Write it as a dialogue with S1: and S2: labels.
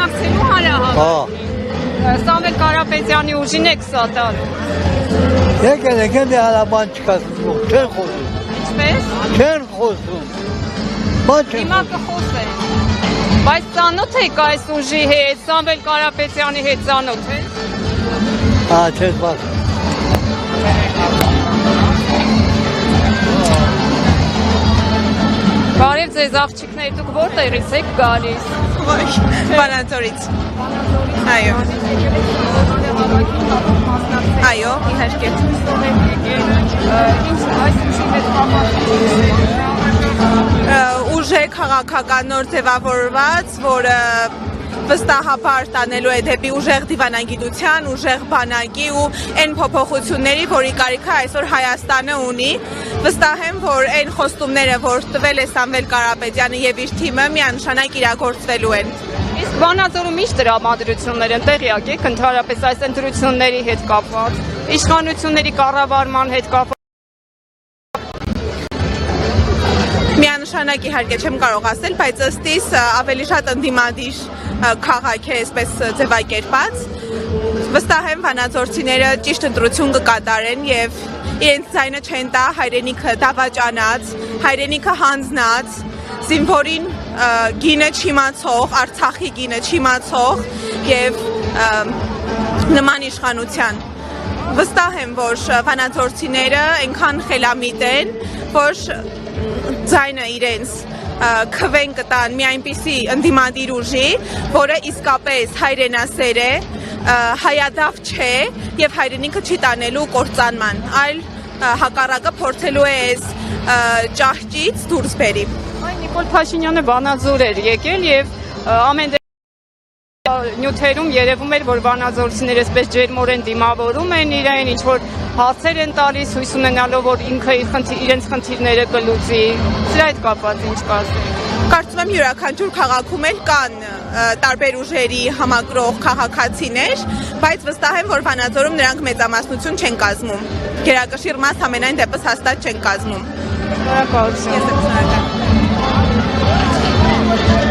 S1: բանակցելու հանրահավաք։ Սամվել Կարապետյանի ուժին եք սատարում։
S2: Եկել դե հարաբան չկասում, չեն խոսում։
S1: Ինչպես։
S2: Չեն խոսում։
S1: Հիմա կխոսեն։ Բայց ծանոթ եք այս ուժի հետ, Սամվել Կարապետյանի հետ ծանոթ եք։
S2: Չես բաց։
S1: Բարև ձեզ աղջիկներ, դուք որտեղից եք գալիս։
S3: Վանաձորից։ Այո։ Այո, իհարկե։
S1: Ինչ այս ուժի հետ կապված։
S3: Ուժ է քաղաքական նոր ձևավորված, որը վստահաբար տանելու է դեպի ուժեղ դիվանագիտության, ուժեղ բանակի ու այն փոփոխությունների, որի կարիքը այսօր Հայաստանը ունի։ Վստահ եմ, որ այն խոստումները, որ տվել է Սամվել Կարապետյանը եւ իր թիմը, միանշանակ իրագործվելու են։
S1: Իսկ Վանաձորում ինչ տրամադրություններ են տեղյակ եք ընդհանրապես այս ընտրությունների հետ կապված, իշխանությունների կառավարման հետ կապված։
S3: Միանշանակ իհարկե չեմ կարող ասել, բայց ըստ իս ավելի շատ ընդդիմադիր քաղաք է այսպես ձևակերպած։ Վստահ եմ վանաձորցիները ճիշտ ընտրություն կկատարեն եւ իրենց ձայնը չեն տա հայրենիքը դավաճանած, հայրենիքը հանձնած, զինվորին գինը չիմացող, Արցախի գինը չիմացող եւ նման իշխանության։ Վստահ եմ, որ վանաձորցիները այնքան խելամիտ են, որ ձայնը իրենց քվեն կտան մի այնպիսի ընդդիմադիր ուժի, որը իսկապես հայրենասեր է, հայադավ չէ եւ հայրենիքը չի տանելու կործանման, այլ հակառակը փորձելու է այս ճահճից դուրս բերի։
S1: Նիկոլ Փաշինյանը Վանաձոր էր եկել եւ ամեն նյութերում երևում էր, որ վանաձորցիները այսպես ջերմորեն դիմավորում են իրեն, ինչ որ հարցեր են տալիս, հույս ունենալով, որ ինքը իրենց խնդիրները կլուծի։ Սրա հետ կապված ինչ կասեք։
S3: Կարծում եմ յուրաքանչյուր քաղաքում էլ կան տարբեր ուժերի համակրող քաղաքացիներ, բայց վստահ եմ, որ Վանաձորում նրանք մեծամասնություն չեն կազմում։ Գերակշիռ մաս ամենայն դեպս հաստատ չեն կազմում։
S1: Շնորհակալություն։
S3: Ես եմ շնորհակալ։